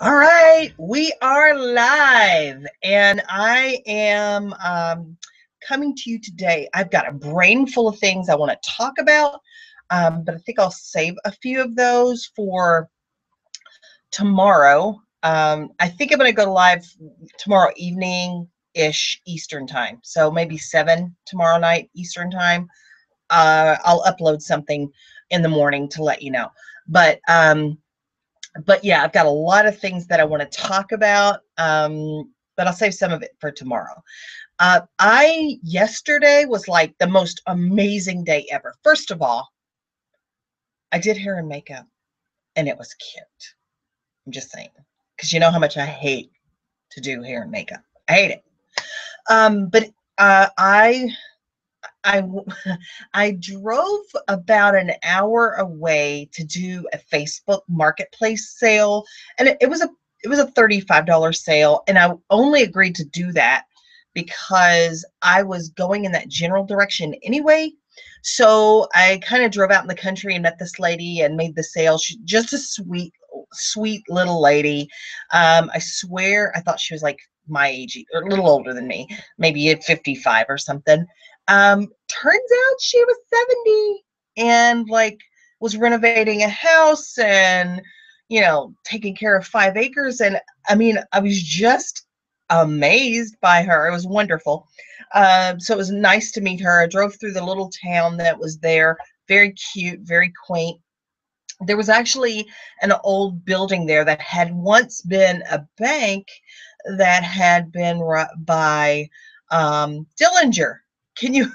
All right, we are live, and I am coming to you today. I've got a brain full of things I want to talk about, but I think I'll save a few of those for tomorrow. I think I'm going to go live tomorrow evening-ish Eastern time, so maybe 7 tomorrow night Eastern time. I'll upload something in the morning to let you know, but yeah, I've got a lot of things that I want to talk about, but I'll save some of it for tomorrow. Yesterday was like the most amazing day ever. First of all, I did hair and makeup, and it was cute. I'm just saying, because you know how much I hate to do hair and makeup. I hate it. But I I drove about an hour away to do a Facebook Marketplace sale, and it was a $35 sale, and I only agreed to do that because I was going in that general direction anyway. So I kind of drove out in the country and met this lady and made the sale. She's just a sweet little lady. I swear I thought she was like my age or a little older than me, maybe at 55 or something. Turns out she was 70 and like was renovating a house and, you know, taking care of 5 acres. And I mean, I was just amazed by her. It was wonderful. So it was nice to meet her. I drove through the little town that was there. Very cute, very quaint. There was actually an old building there that had once been a bank that had been run by Dillinger. Can you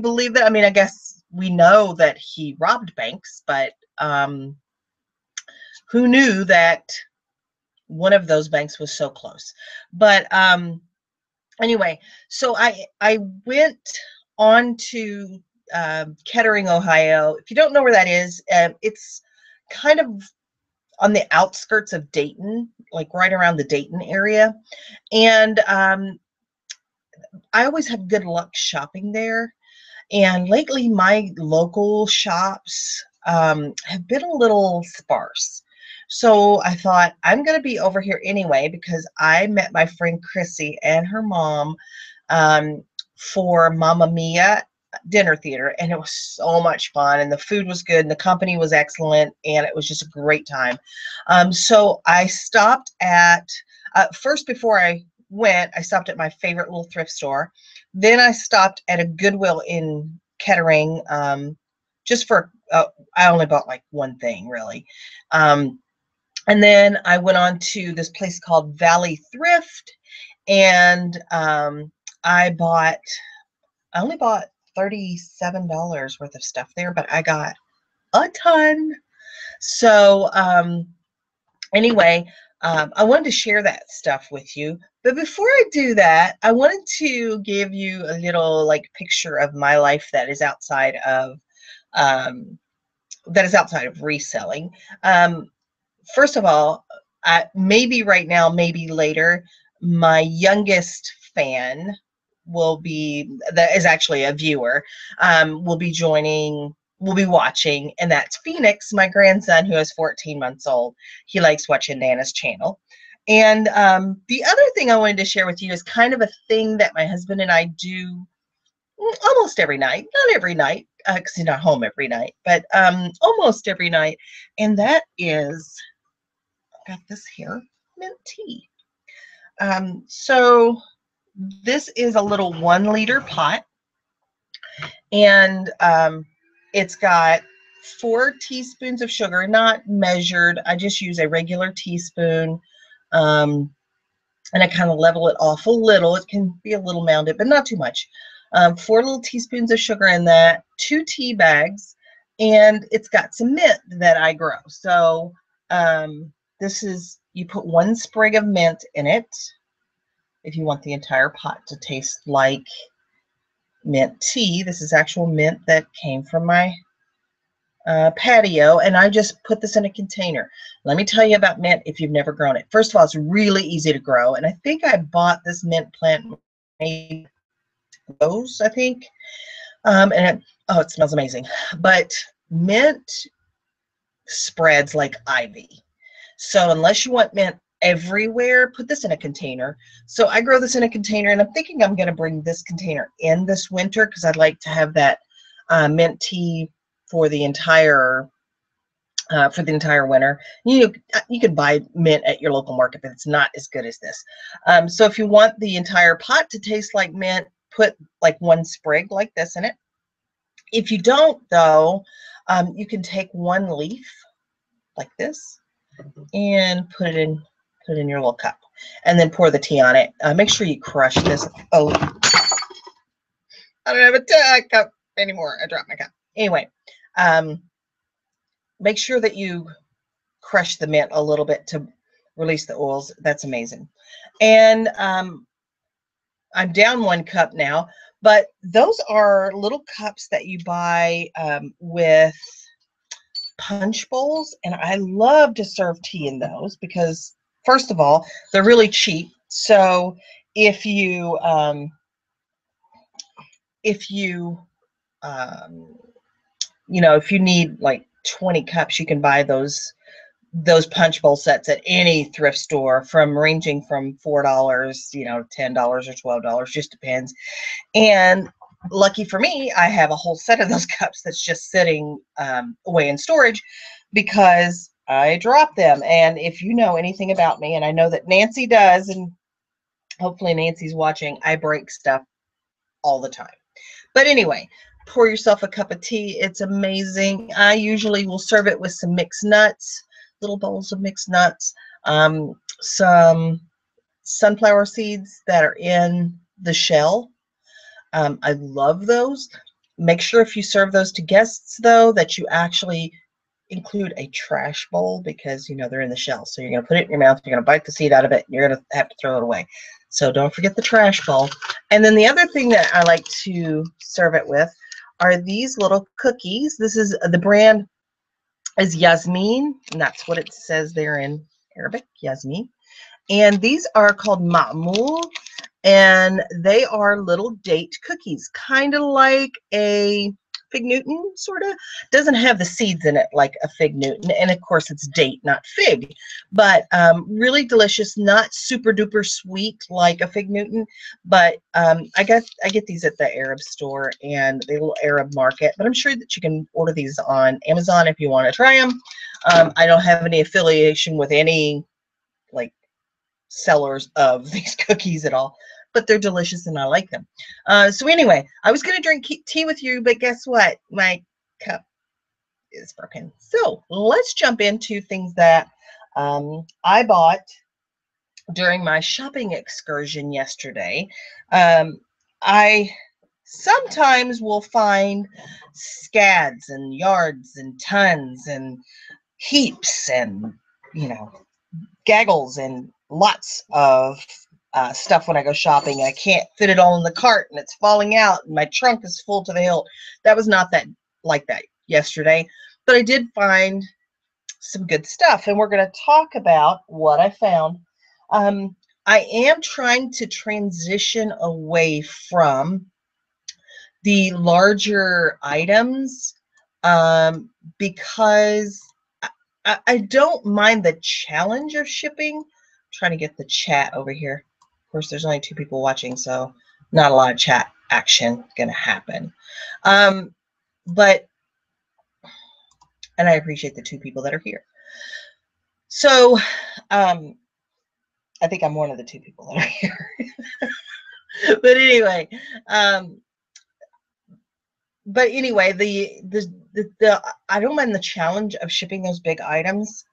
believe that? I mean, I guess we know that he robbed banks, but who knew that one of those banks was so close? But anyway, so I went on to Kettering, Ohio. If you don't know where that is, it's kind of on the outskirts of Dayton, like right around the Dayton area. And I always have good luck shopping there. And lately, my local shops have been a little sparse. So I thought I'm going to be over here anyway because I met my friend Chrissy and her mom for Mamma Mia dinner theater, and it was so much fun, and the food was good, and the company was excellent, and it was just a great time. So I stopped at first, before I went, I stopped at my favorite little thrift store. Then I stopped at a Goodwill in Kettering, just for I only bought like one thing really. And then I went on to this place called Valley Thrift, and I only bought $37 worth of stuff there, but I got a ton. So anyway, I wanted to share that stuff with you. But before I do that, I wanted to give you a little like picture of my life that is outside of reselling. First of all, maybe right now, maybe later, my youngest fan that is actually a viewer, will be watching, and that's Phoenix, my grandson, who is 14 months old. He likes watching Nana's channel. And the other thing I wanted to share with you is kind of a thing that my husband and I do almost every night. Not every night, because he's not home every night, but almost every night. And that is, I've got this here, mint tea. So this is a little 1-liter pot, and it's got 4 teaspoons of sugar, not measured. I just use a regular teaspoon, and I kind of level it off a little. It can be a little mounded, but not too much. 4 little teaspoons of sugar in that, 2 tea bags, and it's got some mint that I grow. So you put 1 sprig of mint in it if you want the entire pot to taste like mint tea. This is actual mint that came from my patio, and I just put this in a container. Let me tell you about mint if you've never grown it. First of all, it's really easy to grow, and I think I bought this mint plant maybe those, I think, and it smells amazing. But mint spreads like ivy. So unless you want mint everywhere, put this in a container. So I grow this in a container, and I'm thinking I'm going to bring this container in this winter because I'd like to have that mint tea for the entire winter. You can buy mint at your local market, but it's not as good as this. So if you want the entire pot to taste like mint, put like one sprig like this in it. If you don't, though, you can take one leaf like this and put it in your little cup, and then pour the tea on it. Make sure you crush this. Oh, I don't have a cup anymore. I dropped my cup. Anyway, make sure that you crush the mint a little bit to release the oils. That's amazing. And I'm down 1 cup now, but those are little cups that you buy with punch bowls, and I love to serve tea in those because, first of all, they're really cheap. So if you if you need like 20 cups, you can buy those punch bowl sets at any thrift store, ranging from $4, $10 or $12, just depends. And lucky for me, I have a whole set of those cups that's just sitting away in storage because I drop them. And if you know anything about me, and I know that Nancy does, and hopefully Nancy's watching, I break stuff all the time. But anyway, pour yourself a cup of tea. It's amazing. I usually will serve it with some mixed nuts, little bowls of mixed nuts, some sunflower seeds that are in the shell. I love those. Make sure if you serve those to guests, though, that you actually include a trash bowl because, they're in the shell. So you're going to put it in your mouth, you're going to bite the seed out of it, and you're going to have to throw it away. So don't forget the trash bowl. And then the other thing that I like to serve it with are these little cookies. This is the brand is Yasmin, and that's what it says there in Arabic, Yasmin. And these are called Ma'moul, and they are little date cookies, kind of like a Fig Newton, sort of. Doesn't have the seeds in it like a Fig Newton, and of course it's date, not fig, but really delicious, not super duper sweet like a Fig Newton, but I get these at the Arab store and the little Arab market, but I'm sure that you can order these on Amazon if you want to try them. I don't have any affiliation with any like sellers of these cookies at all, but they're delicious and I like them. So anyway, I was going to drink tea with you, but guess what? My cup is broken. So let's jump into things that I bought during my shopping excursion yesterday. I sometimes will find scads and yards and tons and heaps and, gaggles and lots of stuff when I go shopping, and I can't fit it all in the cart and it's falling out and my trunk is full to the hilt. That was not like that yesterday, but I did find some good stuff, and we're going to talk about what I found. I am trying to transition away from the larger items because I don't mind the challenge of shipping. I'm trying to get the chat over here. Of course, there's only 2 people watching, so not a lot of chat action going to happen. And I appreciate the 2 people that are here. So I think I'm one of the 2 people that are here. But anyway, the I don't mind the challenge of shipping those big items,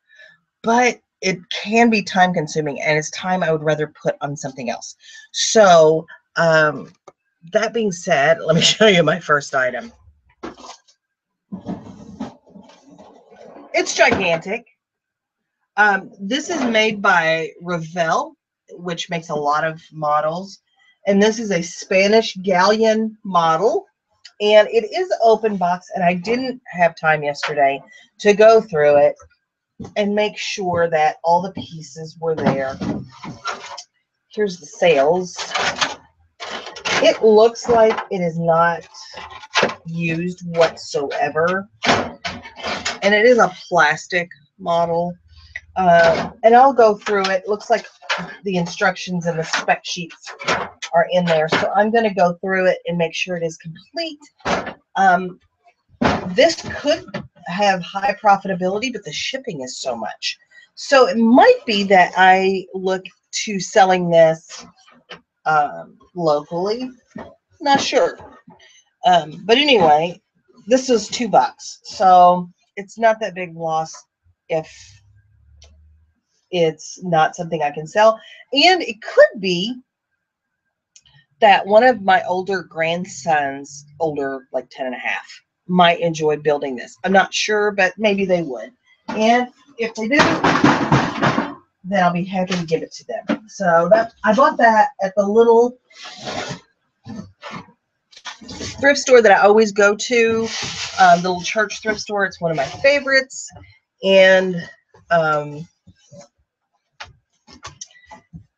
but it can be time consuming, and it's time I would rather put on something else. So that being said, let me show you my first item. It's gigantic. This is made by Revell, which makes a lot of models, and this is a Spanish galleon model. And it is open box, and I didn't have time yesterday to go through it and make sure that all the pieces were there. Here's the sales. It looks like it is not used whatsoever. And it is a plastic model. And I'll go through it. Looks like the instructions and the spec sheets are in there. So I'm going to go through it and make sure it is complete. This could have high profitability, but the shipping is so much. So it might be that I look to selling this locally. Not sure. But anyway, this was $2. So it's not that big loss if it's not something I can sell. And it could be that one of my older grandsons, older like 10 and a half, might enjoy building this. I'm not sure, but maybe they would. And if they do, then I'll be happy to give it to them. So that I bought that at the little thrift store that I always go to, the little church thrift store. It's one of my favorites. And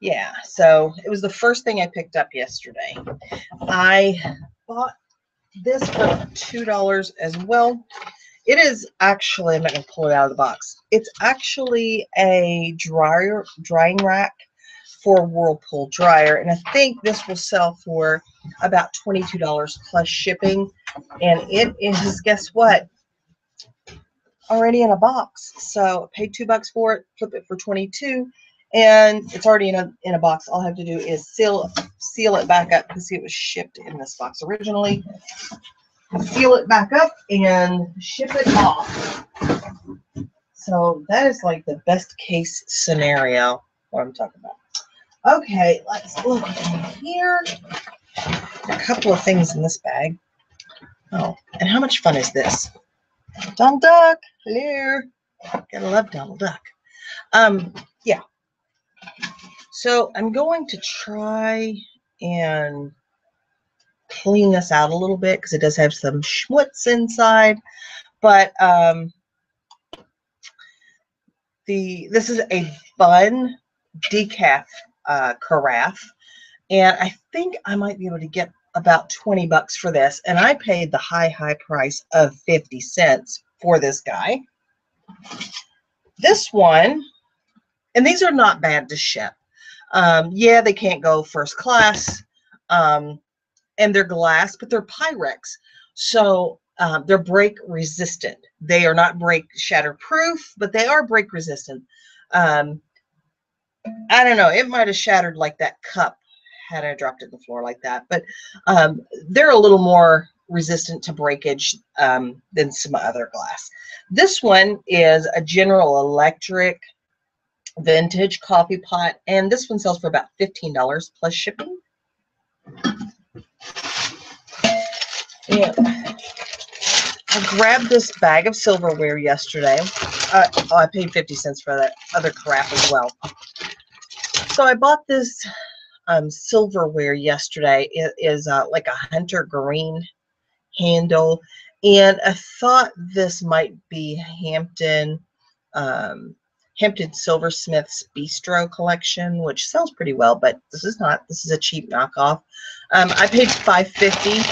yeah, so it was the first thing I picked up yesterday. I bought this for $2 as well. It is actually, I'm not going to pull it out of the box. It's actually a drying rack for a Whirlpool dryer. And I think this will sell for about $22 plus shipping. And it is, guess what? Already in a box. So I paid $2 for it, flip it for 22, and it's already in a box. All I have to do is seal it back up. You can see it was shipped in this box originally. Seal it back up and ship it off. So that is like the best case scenario, what I'm talking about. Okay, let's look in here. A couple of things in this bag. Oh, and how much fun is this? Donald Duck, hello. Gotta love Donald Duck. Yeah. So I'm going to try and clean this out a little bit because it does have some schmutz inside. But this is a bun decaf carafe, and I think I might be able to get about $20 for this, and I paid the high price of 50 cents for this guy. This one, and these are not bad to ship. Yeah, they can't go first class, and they're glass, but they're Pyrex, so they're break resistant. They are not break shatter proof, but they are break resistant. I don't know, it might have shattered like that cup had I dropped it on the floor like that, but they're a little more resistant to breakage than some other glass. This one is a General Electric vintage coffee pot, and this one sells for about $15 plus shipping. Yeah. I grabbed this bag of silverware yesterday. I paid 50 cents for that other crap as well. So I bought this silverware yesterday. It is like a hunter green handle, and I thought this might be Hampton Silversmith's Bistro collection, which sells pretty well, but this is not. This is a cheap knockoff. I paid $5.50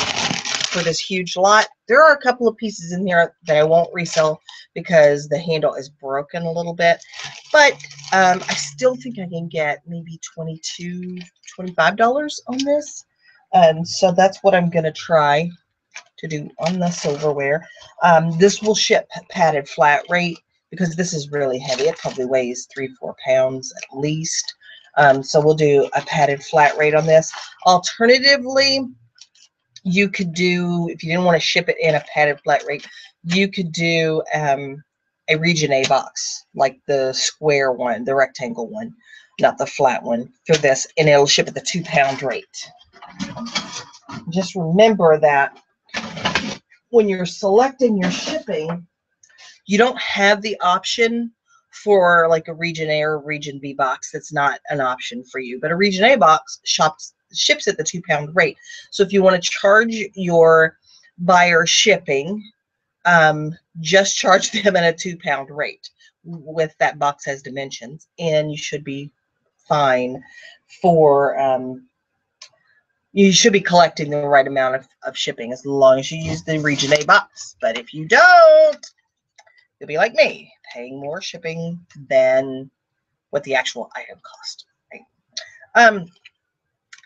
for this huge lot. There are a couple of pieces in here that I won't resell because the handle is broken a little bit, but I still think I can get maybe $22, $25 on this. So that's what I'm going to try to do on the silverware. This will ship padded flat rate because this is really heavy. It probably weighs 3-4 pounds at least. So we'll do a padded flat rate on this. Alternatively, you could do, if you didn't want to ship it in a padded flat rate, you could do a Region A box, like the square one, the rectangle one, not the flat one, for this, and it'll ship at the 2-pound rate. Just remember that when you're selecting your shipping, you don't have the option for like a Region A or a Region B box. That's not an option for you, but a Region A box ships at the 2-pound rate. So if you want to charge your buyer shipping, just charge them at a 2-pound rate with that box has dimensions, and you should be fine for you should be collecting the right amount of shipping as long as you use the Region A box. But if you don't, you'll be like me, paying more shipping than what the actual item cost, right?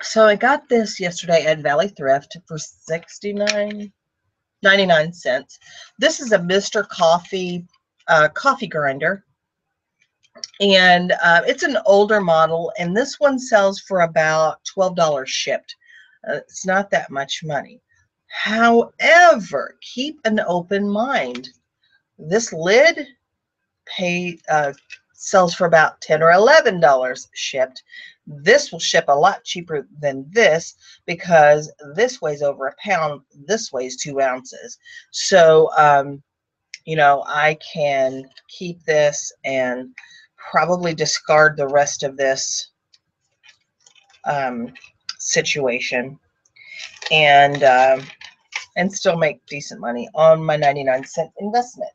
So I got this yesterday at Valley Thrift for $69.99. This is a Mr. Coffee coffee grinder, and it's an older model, and this one sells for about $12 shipped. It's not that much money. However, keep an open mind. This lid sells for about $10 or $11 shipped. This will ship a lot cheaper than this because this weighs over a pound. This weighs 2 ounces. So, you know, I can keep this and probably discard the rest of this situation and still make decent money on my 99-cent investment.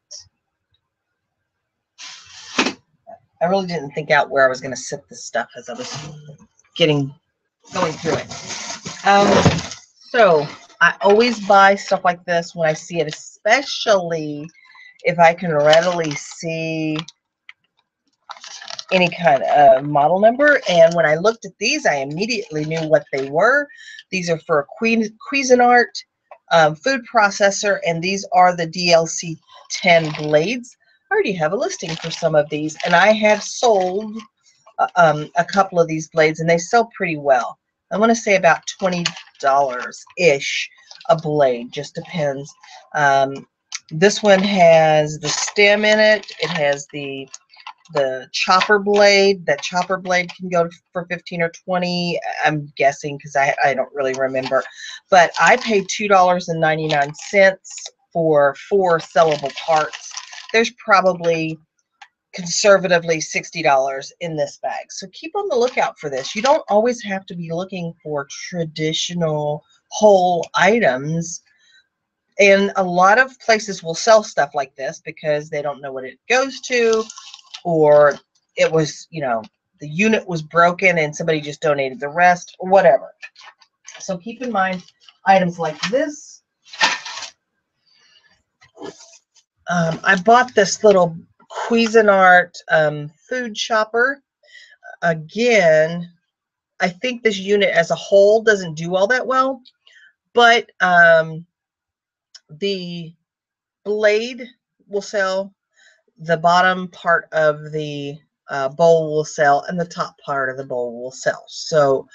I really didn't think out where I was going to sit this stuff as I was going through it. So I always buy stuff like this when I see it, especially if I can readily see any kind of model number. And when I looked at these, I immediately knew what they were. These are for a Cuisinart food processor, and these are the DLC 10 blades. I already have a listing for some of these, and I have sold a couple of these blades, and they sell pretty well. I want to say about $20-ish a blade, just depends. This one has the stem in it. It has the chopper blade. That chopper blade can go for 15 or 20, I'm guessing, because I don't really remember. But I paid $2.99 for 4 sellable parts. There's probably conservatively $60 in this bag. So keep on the lookout for this. You don't always have to be looking for traditional whole items. And a lot of places will sell stuff like this because they don't know what it goes to, or it was, you know, the unit was broken and somebody just donated the rest, or whatever. So keep in mind items like this. I bought this little Cuisinart food chopper. Again, I think this unit as a whole doesn't do all that well, but the blade will sell, the bottom part of the bowl will sell, and the top part of the bowl will sell. So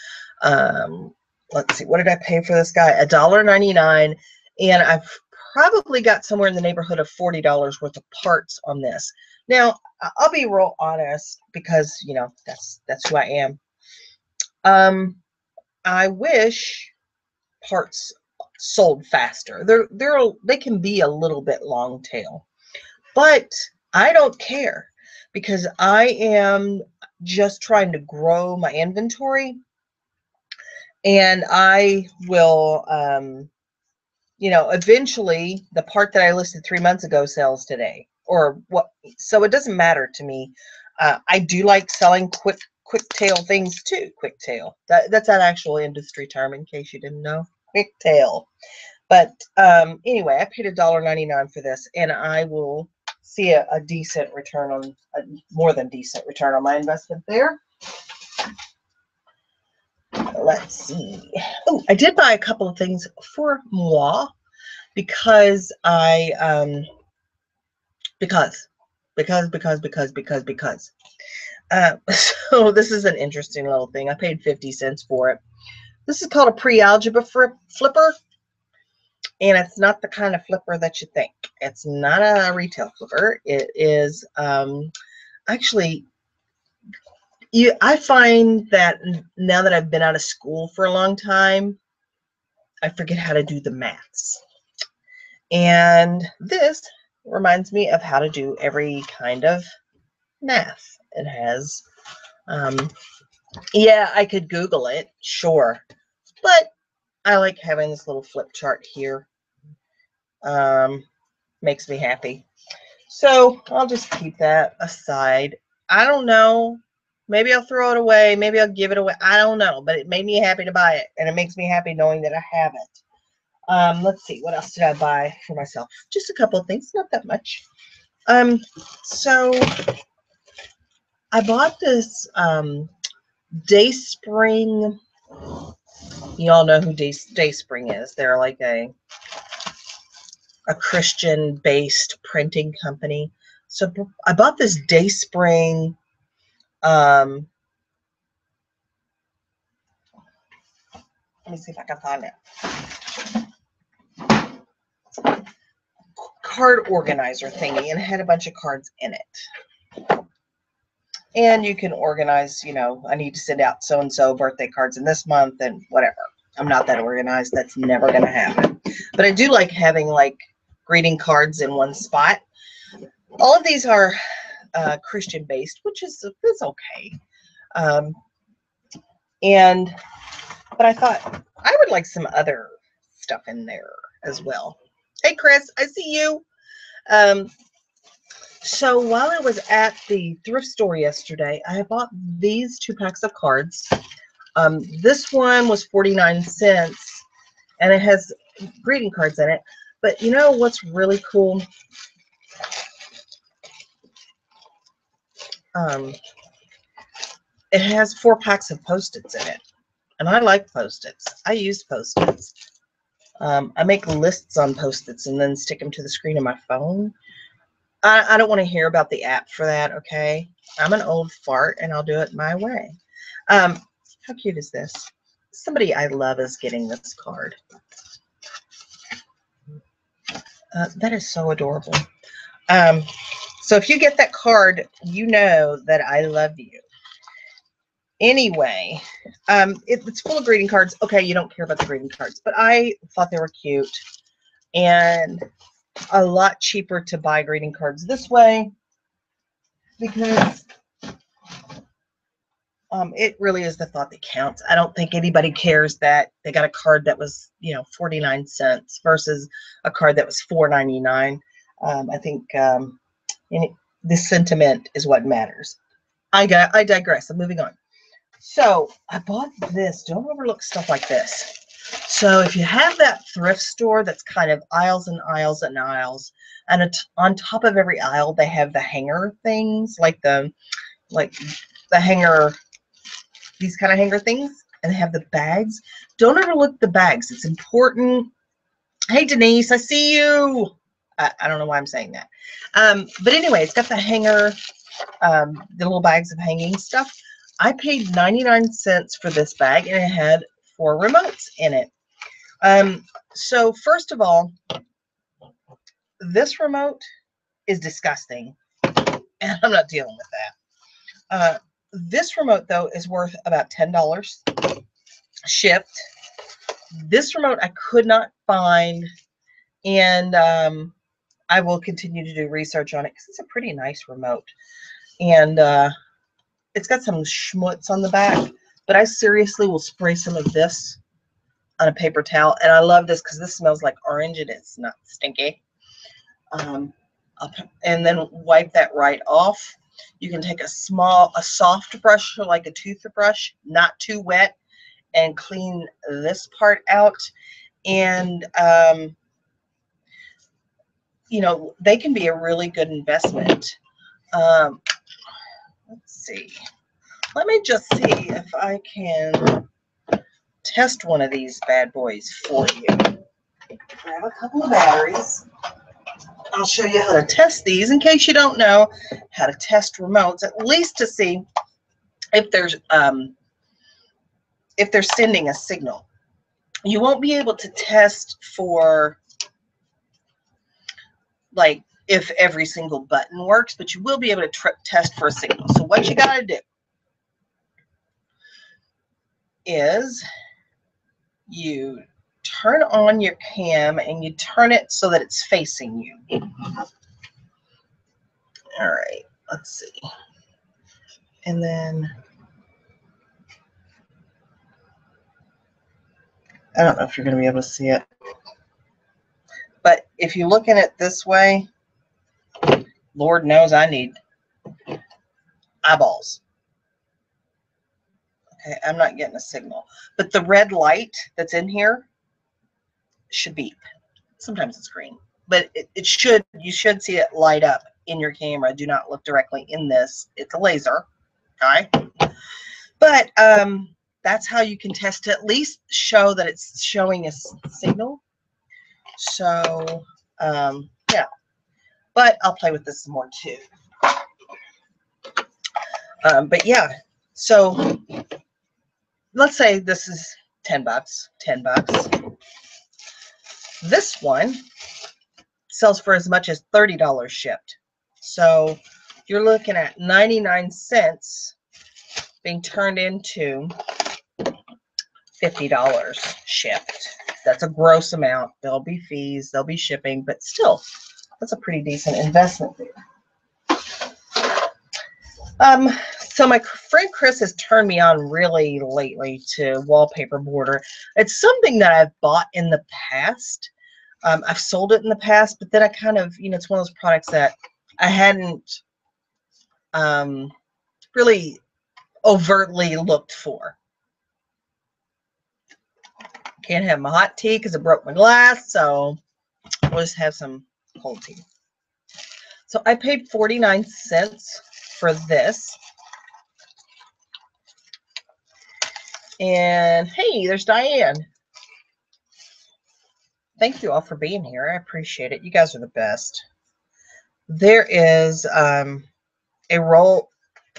let's see, what did I pay for this guy? $1.99, and I've probably got somewhere in the neighborhood of $40 worth of parts on this. Now, I'll be real honest, because, you know, that's who I am. I wish parts sold faster. They can be a little bit long tail, but I don't care, because I am just trying to grow my inventory, and I will, you know, eventually the part that I listed 3 months ago sells today, or what. So it doesn't matter to me. I do like selling quick tail things too. Quick tail. That's an actual industry term, in case you didn't know. Quick tail. But anyway, I paid $1.99 for this, and I will see a decent return on, more than decent return on my investment there. Let's see. Oh, I did buy a couple of things for moi, because I because so this is an interesting little thing. I paid 50 cents for it. This is called a pre-algebra flipper, and it's not the kind of flipper that you think. It's not a retail flipper. It is actually, I find that now that I've been out of school for a long time, I forget how to do the maths. And this reminds me of how to do every kind of math. It has, yeah, I could Google it, sure, but I like having this little flip chart here. Makes me happy. So I'll just keep that aside. I don't know. Maybe I'll throw it away. Maybe I'll give it away. I don't know. But it made me happy to buy it. And it makes me happy knowing that I have it. Let's see. What else did I buy for myself? Just a couple of things. Not that much. So I bought this Dayspring. You all know who Dayspring is. They're like a Christian-based printing company. So I bought this Dayspring. Let me see if I can find it. Card organizer thingy, and it had a bunch of cards in it. And you can organize, you know, I need to send out so-and-so birthday cards in this month and whatever. I'm not that organized. That's never going to happen. But I do like having like greeting cards in one spot. All of these are Christian based, which is okay. But I thought I would like some other stuff in there as well. Hey, Chris, I see you. So while I was at the thrift store yesterday, I bought these 2 packs of cards. This one was 49 cents, and it has greeting cards in it. But you know what's really cool? It has 4 packs of Post-its in it, and I like Post-its. I use Post-its. I make lists on Post-its and then stick them to the screen of my phone. I don't want to hear about the app for that, okay? I'm an old fart, and I'll do it my way. How cute is this? Somebody I love is getting this card. That is so adorable. So if you get that card, you know that I love you. Anyway, it's full of greeting cards. Okay, you don't care about the greeting cards, but I thought they were cute. And a lot cheaper to buy greeting cards this way because it really is the thought that counts. I don't think anybody cares that they got a card that was, you know, 49 cents versus a card that was $4.99. I think the sentiment is what matters. I digress. I'm moving on. So I bought this. Don't overlook stuff like this. So if you have that thrift store that's kind of aisles and aisles and aisles, and on top of every aisle they have the hanger things, like the hanger, these kind of hanger things, and they have the bags. Don't overlook the bags. It's important. Hey Denise, I see you. I don't know why I'm saying that. But anyway, it's got the hanger, the little bags of hanging stuff. I paid 99 cents for this bag, and it had 4 remotes in it. So first of all, this remote is disgusting, and I'm not dealing with that. This remote, though, is worth about $10 shipped. This remote I could not find, and I will continue to do research on it because it's a pretty nice remote. And it's got some schmutz on the back, but I seriously will spray some of this on a paper towel. And I love this because this smells like orange and it's not stinky. And then wipe that right off. You can take a soft brush, like a toothbrush, not too wet, and clean this part out. And you know, they can be a really good investment. Let's see. Let me just see if I can test one of these bad boys for you. Grab a couple of batteries. I'll show you how to test these in case you don't know how to test remotes, at least to see if they're sending a signal. You won't be able to test for like if every single button works, but you will be able to test for a signal. So what you got to do is you turn on your cam and you turn it so that it's facing you. All right, let's see. And then I don't know if you're going to be able to see it, but if you look at it this way, Lord knows I need eyeballs. Okay, I'm not getting a signal, but the red light that's in here should beep. Sometimes it's green, but it should, you should see it light up in your camera. Do not look directly in this. It's a laser. Okay. But that's how you can test to at least show that it's showing a signal. So yeah. But I'll play with this some more too. But yeah, so let's say this is 10 bucks, 10 bucks. This one sells for as much as $30 shipped. So you're looking at 99 cents being turned into $50 shipped. That's a gross amount. There'll be fees, there'll be shipping, but still, that's a pretty decent investment there. So my friend Chris has turned me on really lately to Wallpaper Border. It's something that I've bought in the past. I've sold it in the past, but then I kind of, you know, it's one of those products that I hadn't really overtly looked for. Can't have my hot tea because it broke my glass, so we'll just have some cold tea. So I paid 49 cents for this. And hey, there's Diane. Thank you all for being here. I appreciate it. You guys are the best. There is a roll.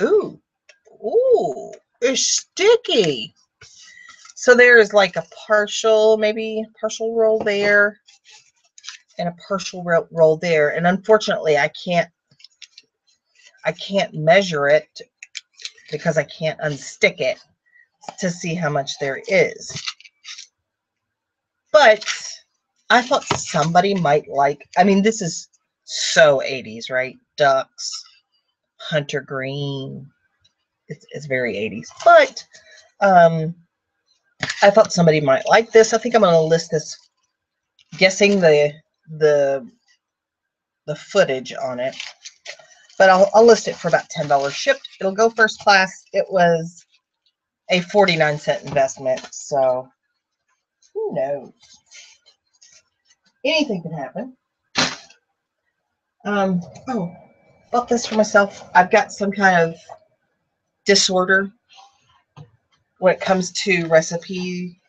Ooh, it's sticky. So there is like a partial, maybe partial roll there and a partial roll there. And unfortunately, I can't measure it because I can't unstick it to see how much there is. But I thought somebody might like, I mean, this is so 80s, right? Ducks, hunter green. It's very 80s. But I thought somebody might like this. I think I'm going to list this, guessing the footage on it. But I'll list it for about $10 shipped. It'll go first class. It was a 49-cent investment, so who knows? Anything can happen. Oh, bought this for myself. I've got some kind of disorder when it comes to recipe.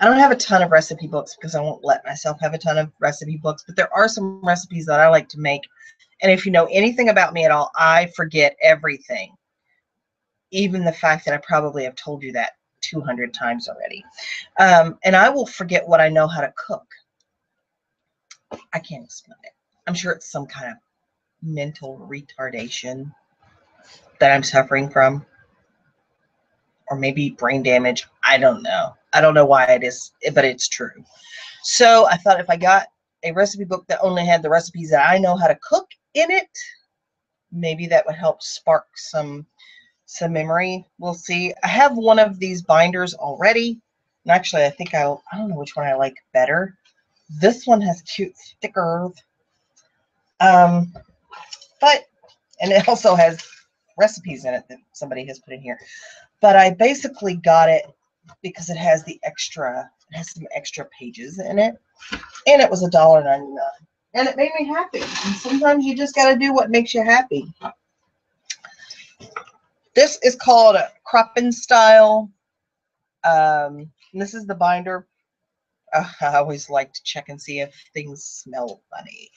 I don't have a ton of recipe books because I won't let myself have a ton of recipe books, but there are some recipes that I like to make. And if you know anything about me at all, I forget everything. Even the fact that I probably have told you that 200 times already. And I will forget what I know how to cook. I can't explain it. I'm sure it's some kind of mental retardation that I'm suffering from. Or maybe brain damage. I don't know. I don't know why it is, but it's true. So I thought if I got a recipe book that only had the recipes that I know how to cook in it, maybe that would help spark some memory. We'll see. I have one of these binders already. And actually, I think I don't know which one I like better. This one has cute stickers. And it also has recipes in it that somebody has put in here. But I basically got it because it has some extra pages in it. And it was $1.99. And it made me happy. And sometimes you just got to do what makes you happy. This is called a Croppin' Style. This is the binder. I always like to check and see if things smell funny.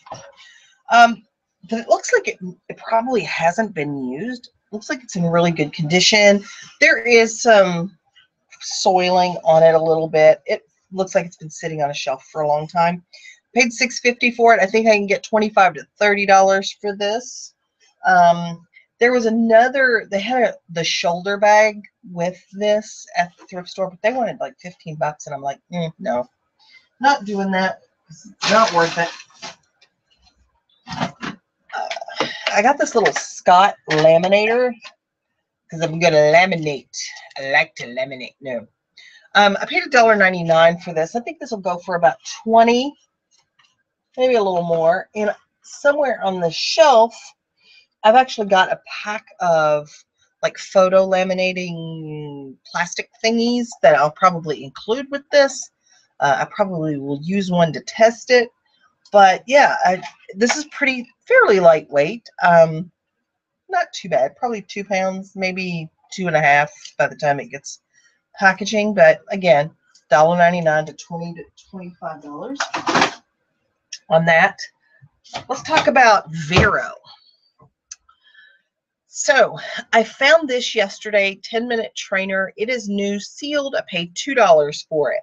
But it looks like it probably hasn't been used. It looks like it's in really good condition. There is some soiling on it a little bit. It looks like it's been sitting on a shelf for a long time. Paid $6.50 for it. I think I can get $25 to $30 for this. There was another, they had the shoulder bag with this at the thrift store, but they wanted like 15 bucks, and I'm like, no, not doing that. It's not worth it. I got this little Scott laminator because I'm going to laminate. I like to laminate. No. I paid $1.99 for this. I think this will go for about 20, maybe a little more. And somewhere on the shelf, I've actually got a pack of like photo laminating plastic thingies that I'll probably include with this. I probably will use one to test it. But yeah, this is fairly lightweight. Not too bad. Probably 2 pounds, maybe 2.5 by the time it gets packaging. But again, $1.99 to $20 to $25 on that. Let's talk about Vero. So I found this yesterday, 10-minute trainer. It is new, sealed. I paid $2 for it.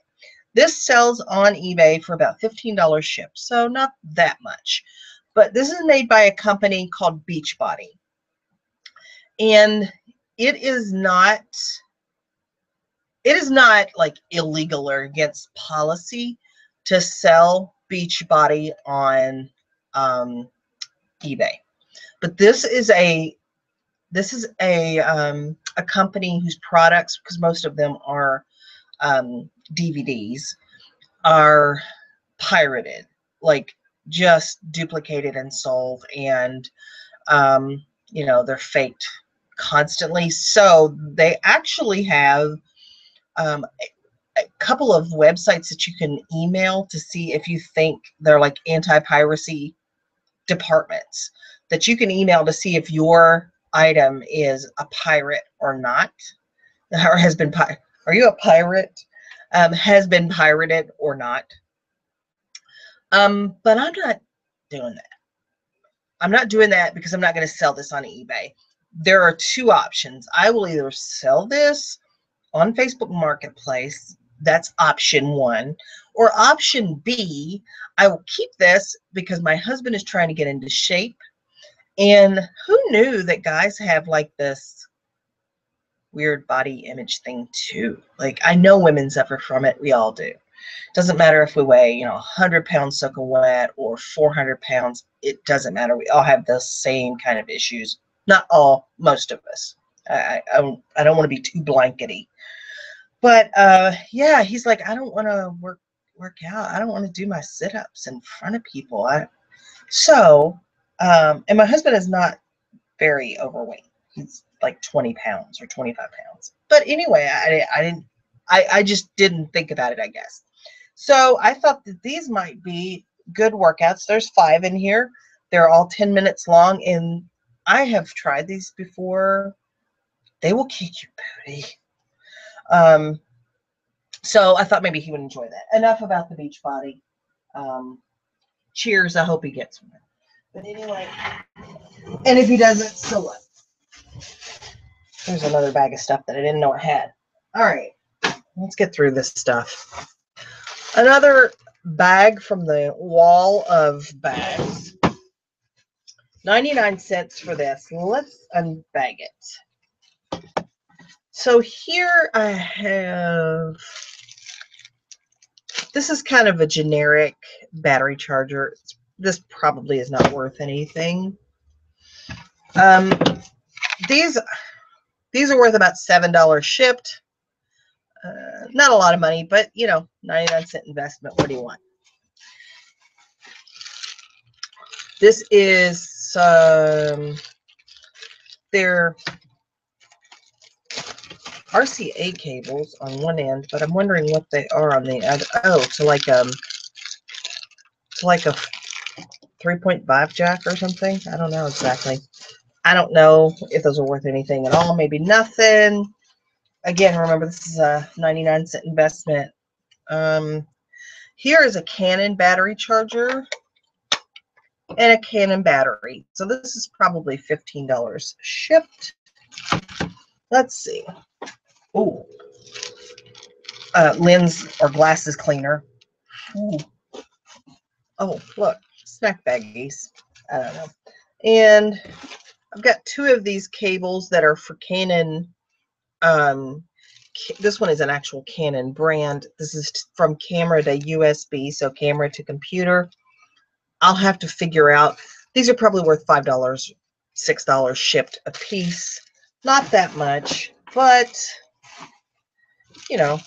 This sells on eBay for about $15 shipped, so not that much. But this is made by a company called Beachbody. And it is not like illegal or against policy to sell Beachbody on eBay. But this is a company whose products, because most of them are DVDs, are pirated, like just duplicated and sold, and you know, they're faked constantly. So they actually have a couple of websites that you can email to see if you think they're like anti-piracy departments, that you can email to see if your item is a pirate or not, or has been are you a pirate? Has been pirated or not. But I'm not doing that. I'm not doing that because I'm not going to sell this on eBay. There are two options. I will either sell this on Facebook Marketplace. That's option one. Or option B, I will keep this because my husband is trying to get into shape. And who knew that guys have like this weird body image thing too? Like, I know women suffer from it. We all do. Doesn't matter if we weigh, you know, 100 pounds soaking wet or 400 pounds. It doesn't matter. We all have the same kind of issues. Not all, most of us. I don't want to be too blankety. But yeah, he's like, I don't want to work out. I don't want to do my sit-ups in front of people. And my husband is not very overweight. He's like 20 pounds or 25 pounds. But anyway, I just didn't think about it, I guess. So I thought that these might be good workouts. There's 5 in here. They're all 10 minutes long, and I have tried these before. They will kick your booty. So I thought maybe he would enjoy that. Enough about the Beachbody. Cheers. I hope he gets one. But anyway, and if he doesn't, so what? There's another bag of stuff that I didn't know it had. All right, let's get through this stuff. Another bag from the wall of bags. 99 cents for this. Let's unbag it. So here I have, this is kind of a generic battery charger. This probably is not worth anything. These are worth about $7 shipped. Not a lot of money, but you know, 99-cent investment. What do you want? This is their RCA cables on one end, but I'm wondering what they are on the other. Oh, to like a 3.5 jack or something. I don't know exactly. I don't know if those are worth anything at all. Maybe nothing. Again, remember, this is a 99-cent investment. Here is a Canon battery charger and a Canon battery. So this is probably $15 shipped. Let's see. Ooh. Lens or glasses cleaner. Ooh. Oh, look. Snack baggies. I don't know. And I've got 2 of these cables that are for Canon. This one is an actual Canon brand. This is from camera to USB, so camera to computer. I'll have to figure out. These are probably worth $5, $6 shipped a piece. Not that much, but you know,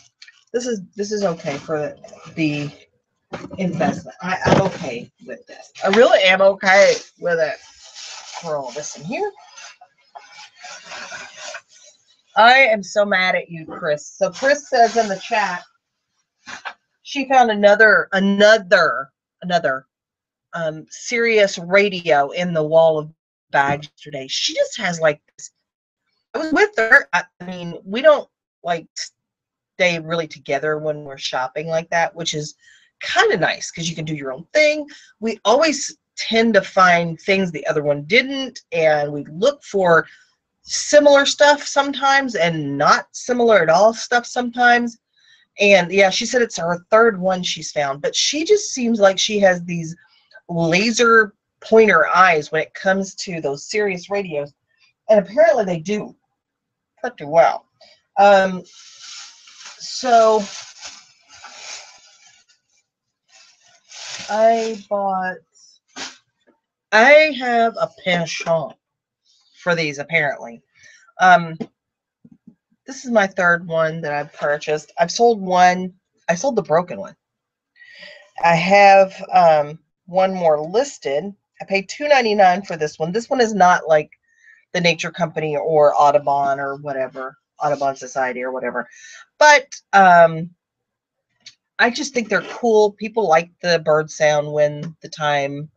this is okay for the investment. I'm okay with this. I really am okay with it. Throw all this in here. I am so mad at you, Chris. So Chris says in the chat, she found another Sirius Radio in the wall of bags yesterday. She just has like this. I was with her. I mean, we don't like stay really together when we're shopping like that, which is kind of nice because you can do your own thing. We always tend to find things the other one didn't, and we look for similar stuff sometimes and not similar at all stuff sometimes. And yeah, she said it's her third one she's found, but she just seems like she has these laser pointer eyes when it comes to those Sirius radios, and apparently they do pretty well. So I have a penchant for these apparently. This is my third one that I've purchased. I've sold one. I sold the broken one. I have one more listed. I paid $2.99 for this one. This one is not like the Nature Company or Audubon or whatever, Audubon Society or whatever. But I just think they're cool. People like the bird sound when the time,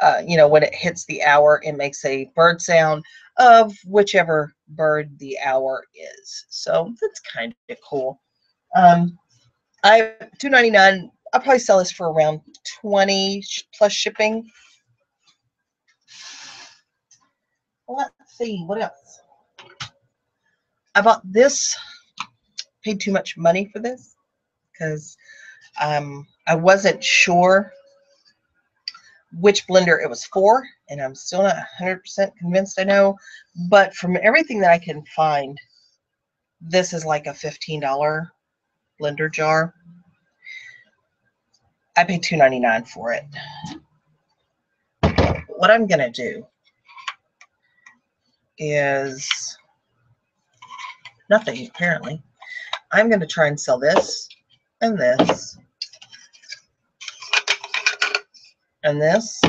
when it hits the hour, it makes a bird sound of whichever bird the hour is. So that's kind of cool. I $2.99. I'll probably sell this for around $20 plus shipping. Let's see what else. I bought this. Paid too much money for this because I wasn't sure which blender it was for, and I'm still not 100% convinced I know, but from everything that I can find, this is like a $15 blender jar. I paid $2.99 for it. What I'm gonna do is nothing apparently. I'm gonna try and sell this and this and this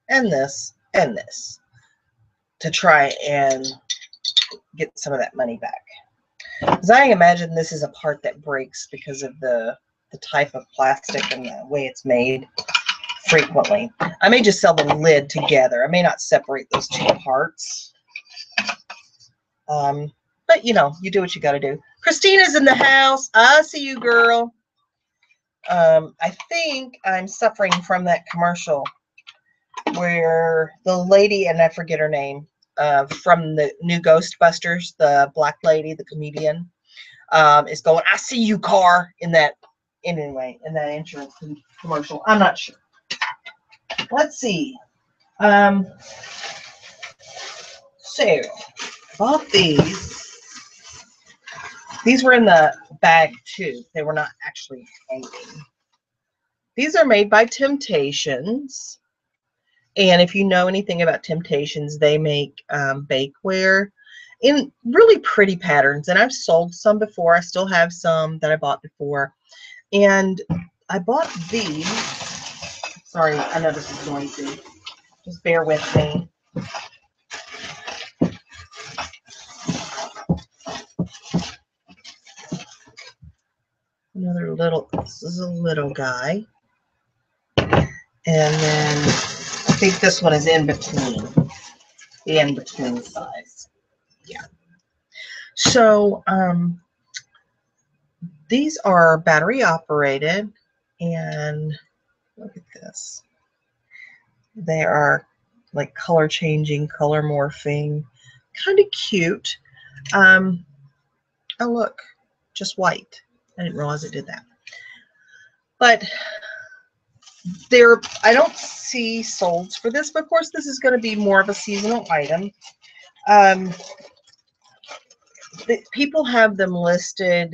and this and this to try and get some of that money back. Because I imagine this is a part that breaks because of the type of plastic and the way it's made frequently. I may just sell the lid together. I may not separate those two parts. But you do what you got to do. Christina's in the house. I see you, girl. I think I'm suffering from that commercial where the lady, and I forget her name, from the new Ghostbusters, the black lady, the comedian, is going, "I see you, car," in that insurance commercial. I'm not sure. Let's see. So bought these. These were in the bag too. They were not actually hanging. These are made by Temptations. And if you know anything about Temptations, they make bakeware in really pretty patterns. And I've sold some before. I still have some that I bought before. And I bought these. Sorry, I know this is noisy. Just bear with me. Another little, this is a little guy. And then I think this one is in between, the in-between size. Yeah. So these are battery operated, and look at this. They are like color changing, color morphing, kind of cute. Oh look, just white. I didn't realize it did that. But I don't see solds for this, but of course this is going to be more of a seasonal item. People have them listed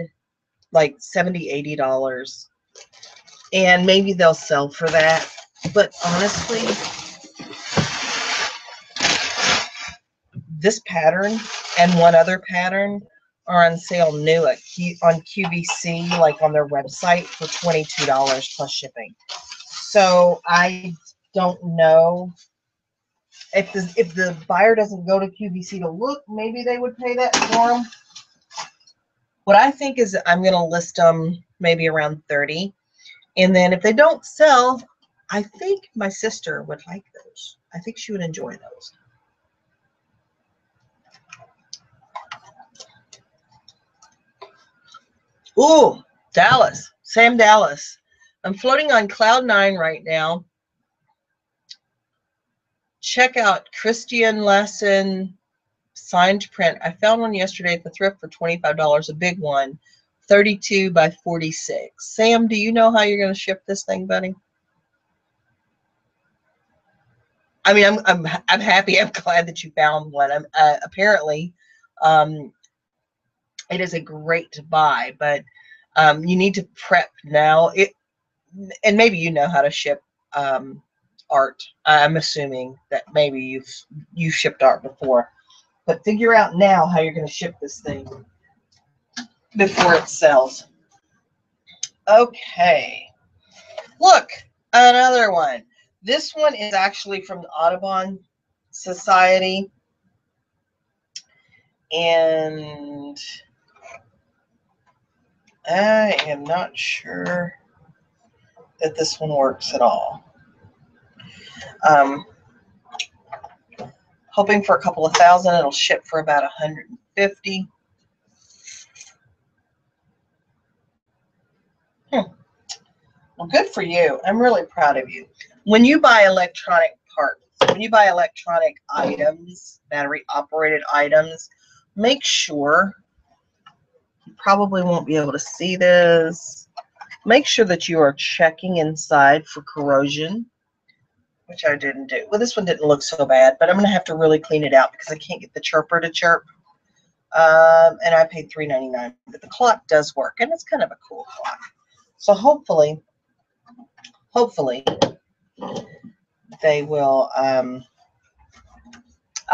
like $70, $80, and maybe they'll sell for that. But honestly, this pattern and one other pattern are on sale new on QVC, like on their website, for $22 plus shipping. So I don't know if the buyer doesn't go to QVC to look, maybe they would pay that for them. What I think is I'm going to list them maybe around 30, and then if they don't sell, I think my sister would like those. I think she would enjoy those. Ooh, Dallas. Sam Dallas. I'm floating on cloud 9 right now. Check out Christian Lesson signed print. I found one yesterday at the thrift for $25, a big one, 32 by 46. Sam, do you know how you're going to ship this thing, buddy? I mean, I'm happy. I'm glad that you found one. Apparently, it is a great buy, but you need to prep now. And maybe you know how to ship art. I'm assuming that maybe you've shipped art before, but figure out now how you're going to ship this thing before it sells. Okay, look, another one. This one is actually from the Audubon Society, and I am not sure that this one works at all. Hoping for a couple of thousand. It'll ship for about 150. Well, good for you. I'm really proud of you. When you buy electronic parts, when you buy electronic items, battery operated items, make sure, you probably won't be able to see this, make sure that you are checking inside for corrosion, which I didn't do. Well, this one didn't look so bad, but I'm going to have to really clean it out because I can't get the chirper to chirp. And I paid $3.99, but the clock does work, and it's kind of a cool clock. So hopefully they will, I'll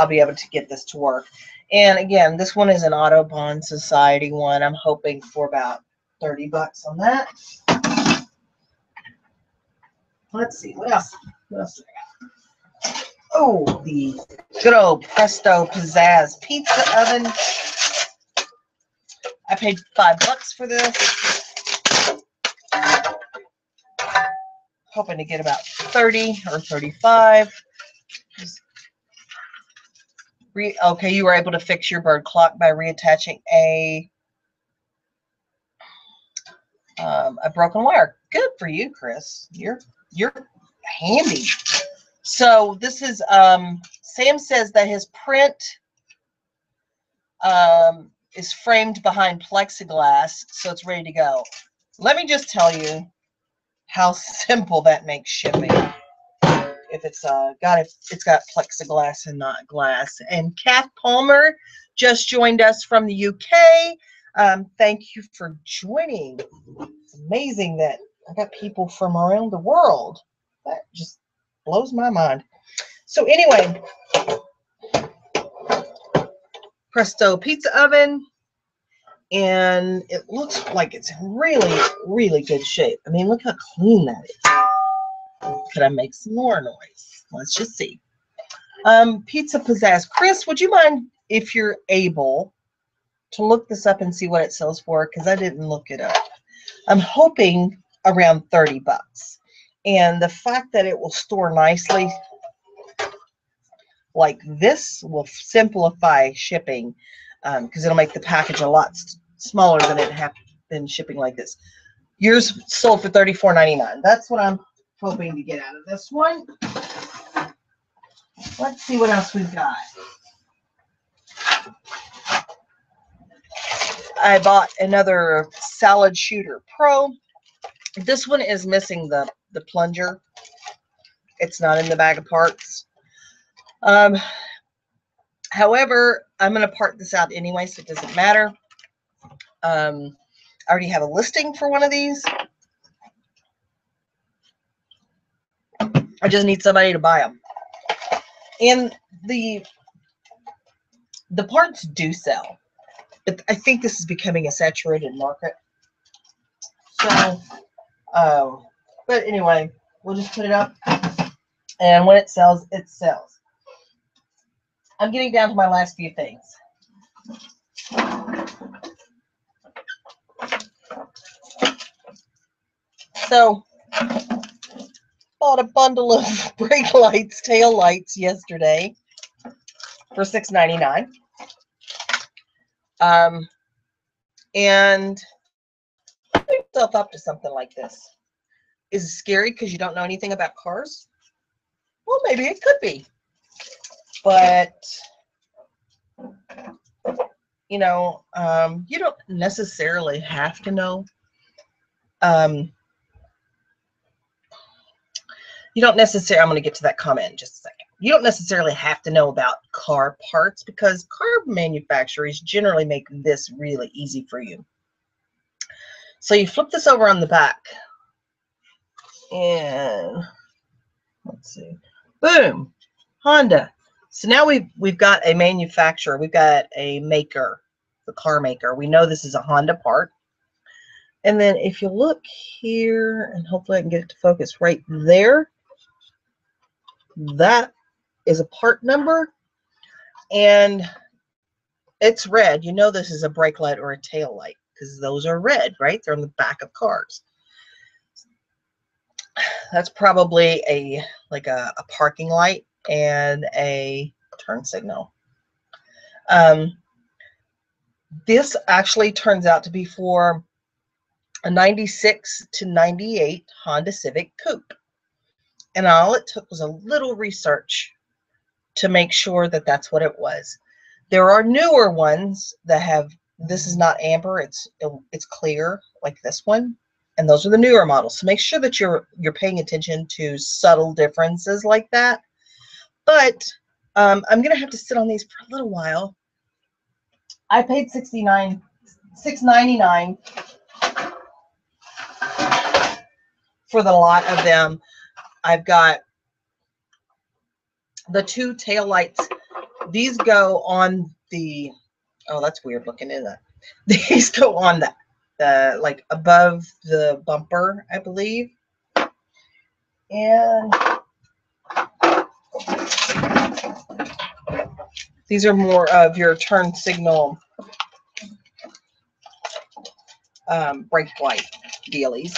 be able to get this to work. And again, this one is an Audubon Society one. I'm hoping for about 30 bucks on that. Let's see, what else? What else do I got? Oh, the good old Presto Pizzazz pizza oven. I paid $5 for this. Hoping to get about 30 or 35. Okay, you were able to fix your bird clock by reattaching a broken wire. Good for you, Chris. You're handy. So this is Sam says that his print is framed behind plexiglass, so it's ready to go. Let me just tell you how simple that makes shipping. If it's got plexiglass and not glass. And Kath Palmer just joined us from the UK. Thank you for joining. It's amazing that I got people from around the world. That just blows my mind. So anyway, Presto pizza oven, and it looks like it's in really, really good shape. I mean, look how clean that is. Could I make some more noise? Let's just see. Pizza Pizzazz. Chris, would you mind, if you're able, to look this up and see what it sells for? Because I didn't look it up. I'm hoping around 30 bucks. And the fact that it will store nicely like this will simplify shipping, because it'll make the package a lot smaller than it have been shipping like this. Yours sold for $34.99. That's what I'm hoping to get out of this one. Let's see what else we've got. I bought another Salad Shooter Pro. This one is missing the plunger. It's not in the bag of parts. However, I'm going to part this out anyway, so it doesn't matter. I already have a listing for one of these. I just need somebody to buy them. And the parts do sell, but I think this is becoming a saturated market. So, but anyway, we'll just put it up, and when it sells, it sells. I'm getting down to my last few things. So, bought a bundle of brake lights, tail lights yesterday for $6.99. And put yourself up to something like this. Is it scary because you don't know anything about cars? Well, maybe it could be. But, you know, you don't necessarily have to know. You don't necessarily, I'm going to get to that comment in just a second. You don't necessarily have to know about car parts because car manufacturers generally make this really easy for you. So you flip this over on the back and let's see, boom, Honda. So now we've got a manufacturer, we've got a maker, the car maker. We know this is a Honda part. And then if you look here, and hopefully I can get it to focus right there, that is a part number, and it's red. You know this is a brake light or a tail light because those are red, right? They're on the back of cars. That's probably a parking light and a turn signal. This actually turns out to be for a 96 to 98 Honda Civic Coupe. And all it took was a little research to make sure that that's what it was. There are newer ones that have, this is not amber, it's clear, like this one. And those are the newer models. So make sure that you're paying attention to subtle differences like that. But I'm going to have to sit on these for a little while. I paid $6.99 for the lot of them. I've got the two tail lights. These go on the, oh, that's weird looking, isn't it? These go on the like above the bumper, I believe. And these are more of your turn signal brake light dealies.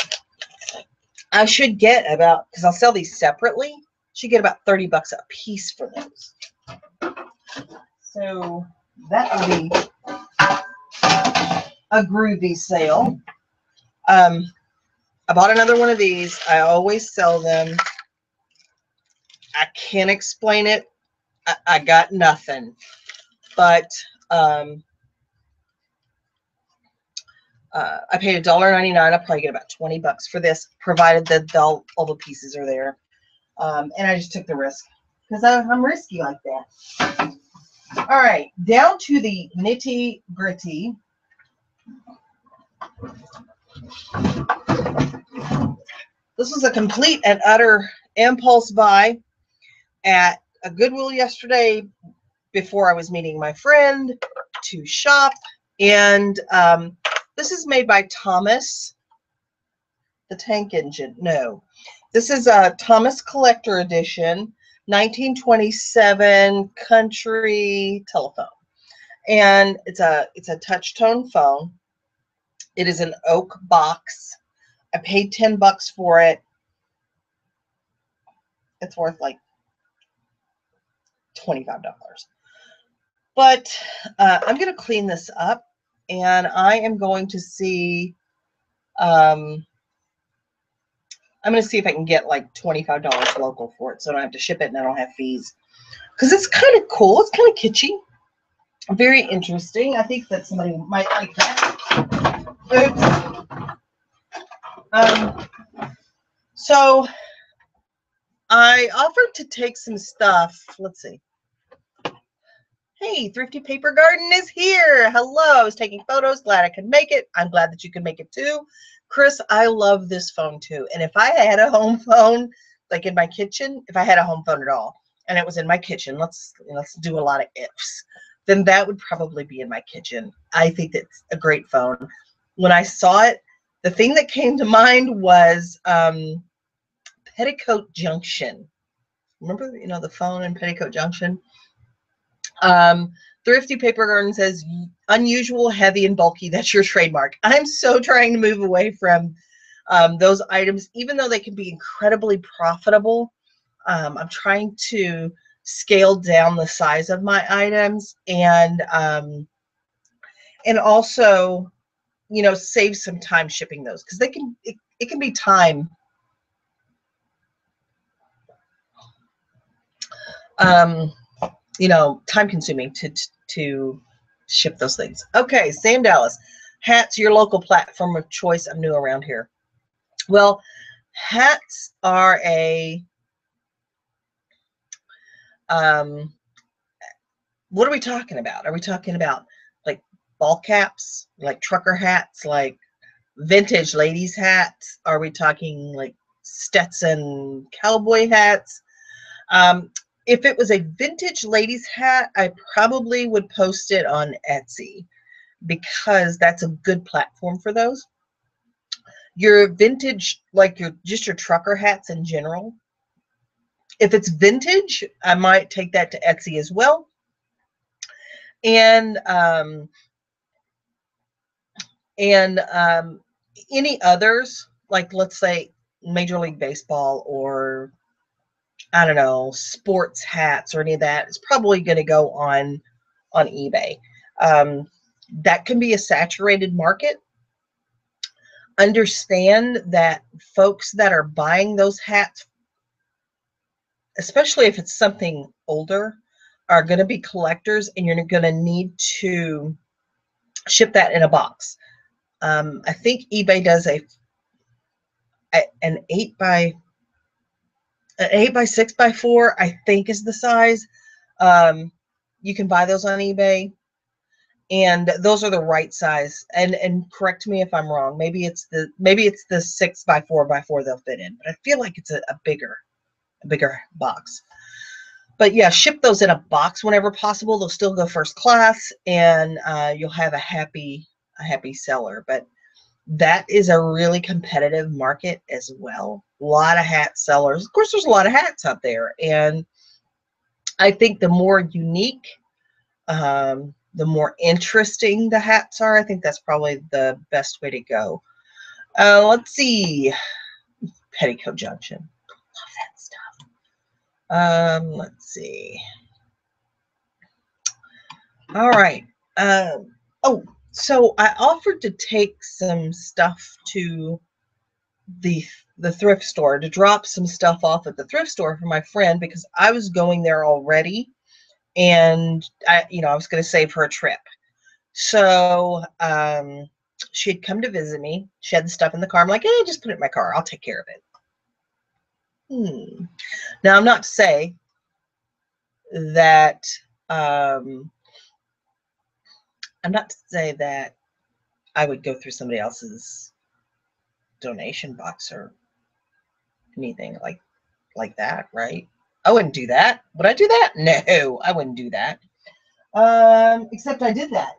I should get about, because I'll sell these separately, should get about 30 bucks a piece for those. So that will be a groovy sale. I bought another one of these. I always sell them. I can't explain it. I got nothing. But I paid $1.99. I'll probably get about 20 bucks for this, provided that all the pieces are there. And I just took the risk because I'm risky like that. All right, down to the nitty gritty. This was a complete and utter impulse buy at a Goodwill yesterday before I was meeting my friend to shop. And this is made by Thomas. The tank engine. No. This is a Thomas Collector Edition, 1927 country telephone. And it's a touch tone phone. It is an oak box. I paid 10 bucks for it. It's worth like $25. But I'm going to clean this up, and I am going to see, I'm going to see if I can get like $25 local for it so I don't have to ship it and I don't have fees. Because it's kind of cool. It's kind of kitschy. Very interesting. I think that somebody might like that. Oops. So I offered to take some stuff. Let's see. Hey, Thrifty Paper Garden is here. Hello. I was taking photos. Glad I could make it. I'm glad that you could make it too. Chris, I love this phone too. And if I had a home phone, like in my kitchen, if I had a home phone at all, and it was in my kitchen, let's do a lot of ifs, then that would probably be in my kitchen. I think that's a great phone. When I saw it, the thing that came to mind was Petticoat Junction. Remember, the phone in Petticoat Junction? Thrifty Paper Garden says, unusual, heavy, and bulky. That's your trademark. I'm so trying to move away from Those items, even though they can be incredibly profitable, I'm trying to scale down the size of my items and also, you know, save some time shipping those, because they can it can be time you know, time consuming to ship those things. Okay, Sam Dallas, hats, your local platform of choice. I'm new around here. Well, hats are a what are we talking about? Are we talking about like ball caps, like trucker hats, like vintage ladies hats? Are we talking like Stetson cowboy hats? If it was a vintage ladies hat, I probably would post it on Etsy, because that's a good platform for those. Your vintage, like just your trucker hats in general, if it's vintage, I might take that to Etsy as well. And any others, like let's say Major League Baseball, or I don't know, sports hats or any of that, is probably going to go on eBay. That can be a saturated market. Understand that folks that are buying those hats, especially if it's something older, are going to be collectors, and you're going to need to ship that in a box. I think eBay does an 8 by 6 by 4, I think is the size. You can buy those on eBay, and those are the right size. And correct me if I'm wrong. Maybe it's the 6 by 4 by 4 they'll fit in, but I feel like it's a bigger box. But yeah, ship those in a box whenever possible. They'll still go first class, and you'll have a happy seller. But that is a really competitive market as well. A lot of hat sellers. Of course, there's a lot of hats out there, and I think the more unique, the more interesting the hats are. I think that's probably the best way to go. Let's see. Petticoat Junction. Love that stuff. Let's see. All right. Oh, so I offered to take some stuff to the thrift store, to drop some stuff off at the thrift store for my friend, because I was going there already, and I was going to save her a trip. So she had come to visit me. She had the stuff in the car. I'm like, hey, just put it in my car. I'll take care of it. Now, I'm not to say that I would go through somebody else's donation box or anything like that, right? I wouldn't do that. Would I do that? No, I wouldn't do that. Except I did that.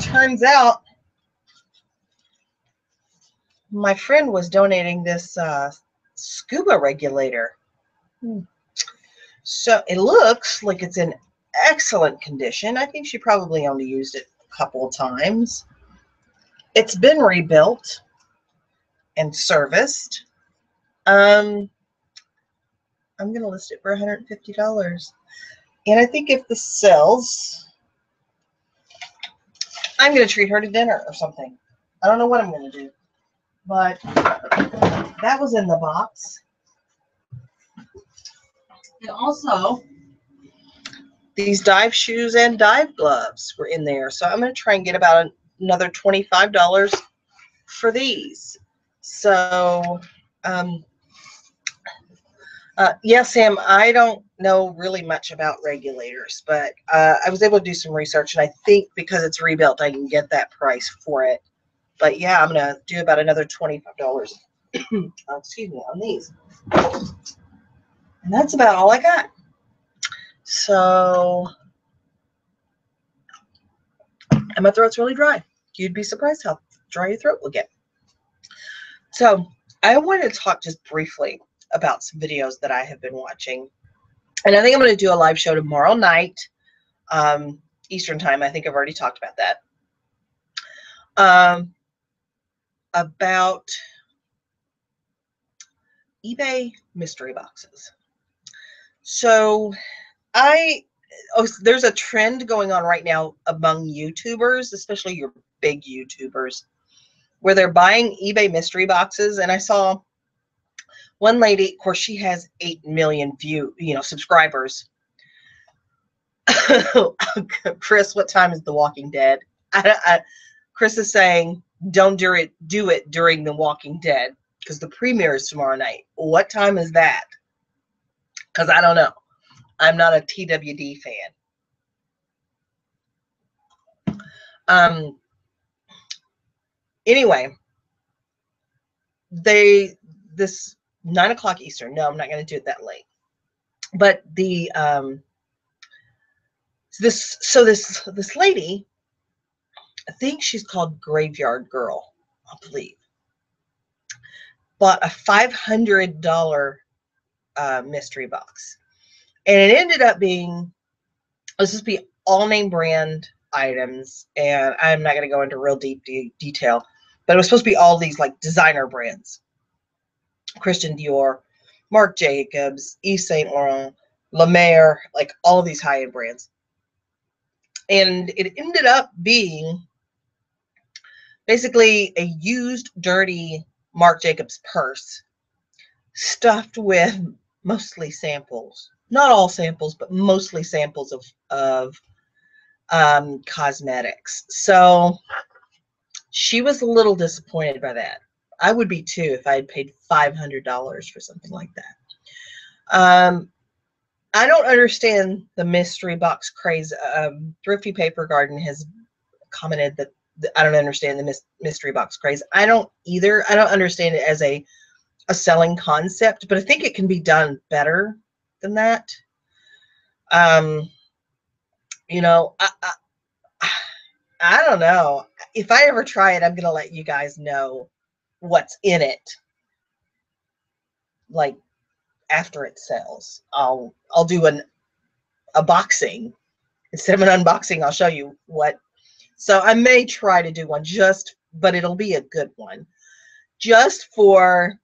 Turns out my friend was donating this Scuba Regulator. So it looks like it's in excellent condition. I think she probably only used it a couple of times. It's been rebuilt and serviced. I'm going to list it for $150. And I think if this sells, I'm going to treat her to dinner or something. I don't know what I'm going to do. But that was in the box. And also, these dive shoes and dive gloves were in there. So I'm going to try and get about another $25 for these. So, yeah, Sam, I don't know really much about regulators, but I was able to do some research, and I think because it's rebuilt, I can get that price for it. But yeah, I'm going to do about another $25, excuse me, on these. And that's about all I got. So, and my throat's really dry. You'd be surprised how dry your throat will get. So, I want to talk just briefly about some videos that I have been watching. And I think I'm going to do a live show tomorrow night, Eastern time. I think I've already talked about that. about eBay mystery boxes. So there's a trend going on right now among YouTubers, especially your big YouTubers, where they're buying eBay mystery boxes. And I saw one lady, of course, she has 8 million subscribers. Chris, what time is The Walking Dead? Chris is saying, don't do it during The Walking Dead, because the premiere is tomorrow night. What time is that? Because I don't know. I'm not a TWD fan. Anyway, this 9 o'clock Eastern. No, I'm not going to do it that late. But this lady, I think she's called Graveyard Girl, I believe, bought a $500 mystery box, and it ended up being, let's just be all name brand items, and I'm not going to go into real deep detail, but it was supposed to be all these like designer brands: Christian Dior, Marc Jacobs, Yves Saint Laurent, La Mer, like all of these high-end brands. And it ended up being basically a used, dirty Marc Jacobs purse stuffed with mostly samples. Not all samples, but mostly samples of cosmetics. So she was a little disappointed by that. I would be too if I had paid $500 for something like that. I don't understand the mystery box craze. Thrifty Paper Garden has commented that I don't understand the mystery box craze. I don't either. I don't understand it as a selling concept, but I think it can be done better than that. You know, I don't know. If I ever try it, I'm going to let you guys know what's in it. Like after it sells, I'll do a boxing. Instead of an unboxing, I'll show you what. So I may try to do one, but it'll be a good one, just for,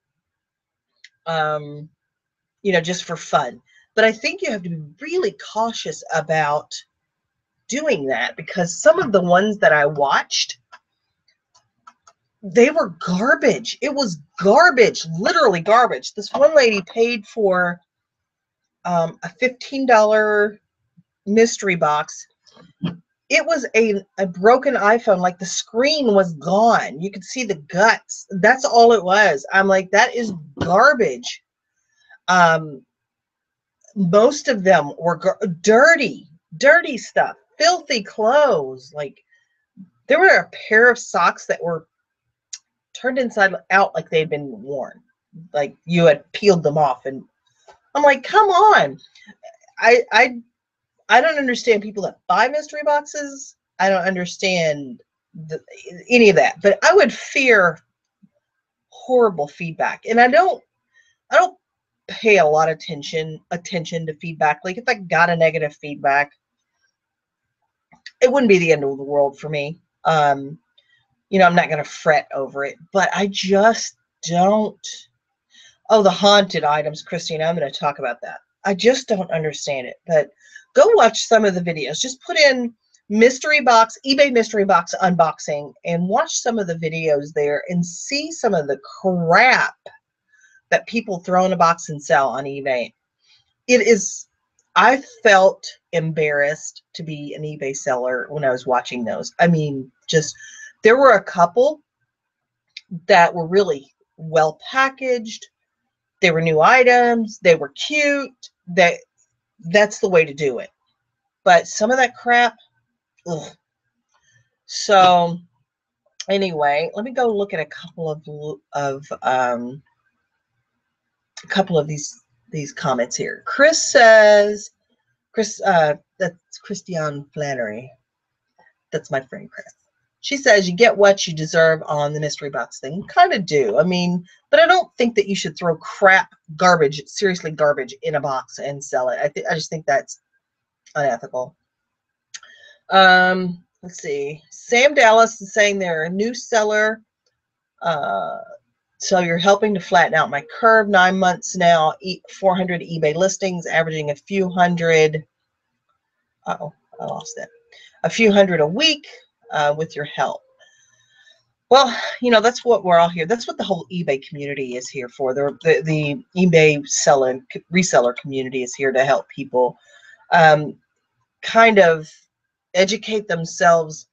just for fun. But I think you have to be really cautious about doing that, because some of the ones that I watched, they were garbage. It was garbage, literally garbage. This one lady paid for a $15 mystery box. It was a broken iPhone. Like the screen was gone. You could see the guts. That's all it was. I'm like, that is garbage. Most of them were dirty stuff, filthy clothes. Like there were a pair of socks that were turned inside out like they'd been worn, like you had peeled them off. And I'm like, come on. I don't understand people that buy mystery boxes. I don't understand any of that, but I would fear horrible feedback. And I don't pay a lot of attention to feedback. Like if I got a negative feedback, it wouldn't be the end of the world for me. I'm not going to fret over it, but I just don't. Oh, the haunted items, Christine, I'm going to talk about that. I just don't understand it, but go watch some of the videos. Just put in mystery box, eBay mystery box unboxing, and watch some of the videos there and see some of the crap that people throw in a box and sell on eBay. I felt embarrassed to be an eBay seller when I was watching those. I mean, there were a couple that were really well packaged. They were new items. They were cute. That's the way to do it. But some of that crap, ugh. So anyway, let me go look at a couple of these comments here. Chris says, that's Christiane Flannery. That's my friend Chris. She says, you get what you deserve on the mystery box thing. Kind of do. I mean, but I don't think that you should throw garbage, seriously garbage, in a box and sell it. I just think that's unethical. let's see. Sam Dallas is saying they're a new seller. So you're helping to flatten out my curve. 9 months now, 400 eBay listings, averaging a few hundred. Uh-oh, I lost it. A few hundred a week with your help. Well, you know, that's what we're all here. That's what the whole eBay community is here for. The eBay reseller community is here to help people kind of educate themselves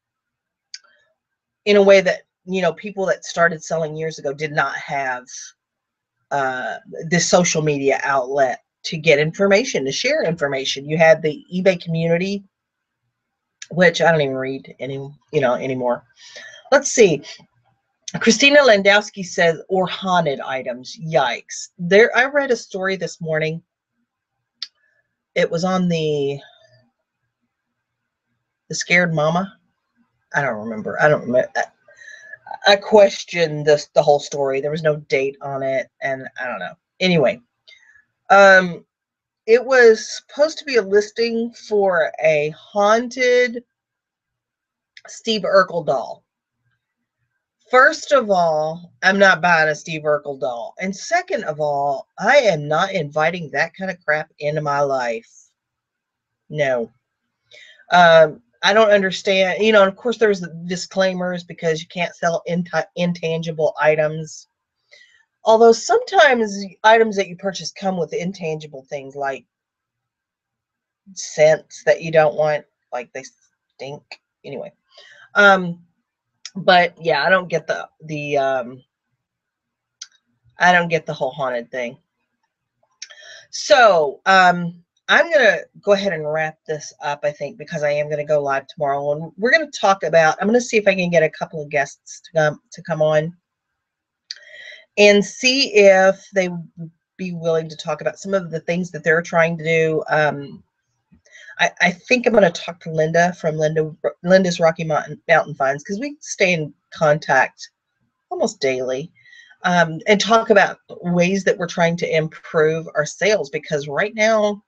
in a way that, you know, people that started selling years ago did not have this social media outlet to get information, to share information. You had the eBay community, which I don't even read anymore. Let's see. Christina Landowski says, or haunted items. Yikes. I read a story this morning. It was on the Scared Mama. I don't remember. I questioned the whole story. There was no date on it, and I don't know. Anyway, it was supposed to be a listing for a haunted Steve Urkel doll. First of all, I'm not buying a Steve Urkel doll. And second of all, I am not inviting that kind of crap into my life. No. I don't understand. You know, of course, there's the disclaimers because you can't sell intangible items. Although sometimes items that you purchase come with intangible things like scents that you don't want, like they stink. Anyway. But yeah, I don't get I don't get the whole haunted thing. So I'm gonna go ahead and wrap this up, I think, because I am gonna go live tomorrow, and we're gonna talk about. I'm gonna see if I can get a couple of guests to come on and see if they would be willing to talk about some of the things that they're trying to do. I think I'm going to talk to Linda from Linda's Rocky Mountain Finds, because we stay in contact almost daily, and talk about ways that we're trying to improve our sales, because right now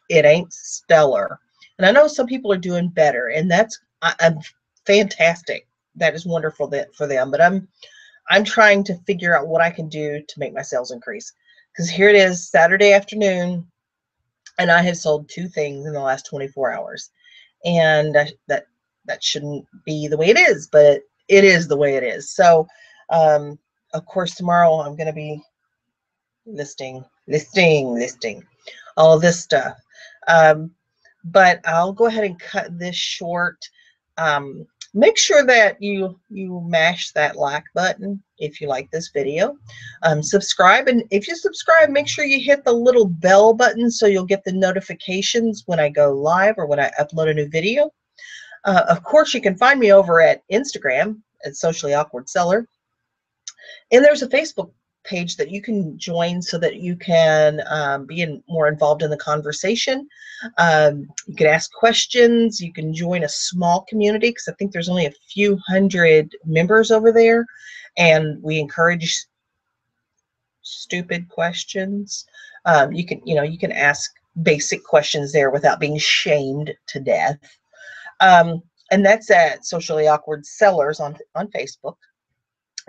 it ain't stellar. And I know some people are doing better, and that's I'm fantastic. That is wonderful for them. But I'm trying to figure out what I can do to make my sales increase, because here it is, Saturday afternoon. And I have sold 2 things in the last 24 hours. And that shouldn't be the way it is, but it is the way it is. So, of course, tomorrow I'm going to be listing all this stuff. But I'll go ahead and cut this short. Make sure that you mash that like button if you like this video. Subscribe, and if you subscribe, make sure you hit the little bell button so you'll get the notifications when I go live or when I upload a new video. Of course, you can find me over at Instagram at Socially Awkward Seller, and there's a Facebook page that you can join so that you can be more involved in the conversation. You can ask questions. You can join a small community, because I think there's only a few hundred members over there, and we encourage stupid questions. You can ask basic questions there without being shamed to death. And that's at Socially Awkward Sellers on Facebook.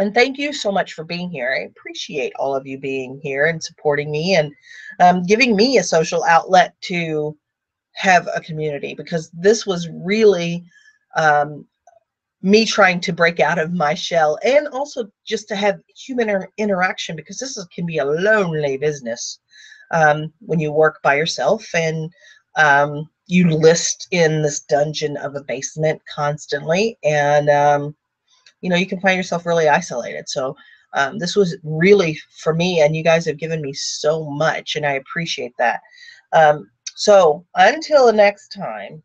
And thank you so much for being here. I appreciate all of you being here and supporting me, and giving me a social outlet to have a community, because this was really me trying to break out of my shell, and also just to have human interaction, because can be a lonely business when you work by yourself, and you list in this dungeon of a basement constantly, and you can find yourself really isolated. So this was really for me, and you guys have given me so much, and I appreciate that. So until the next time,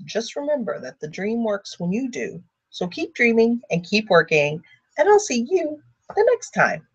just remember that the dream works when you do. So keep dreaming and keep working, and I'll see you the next time.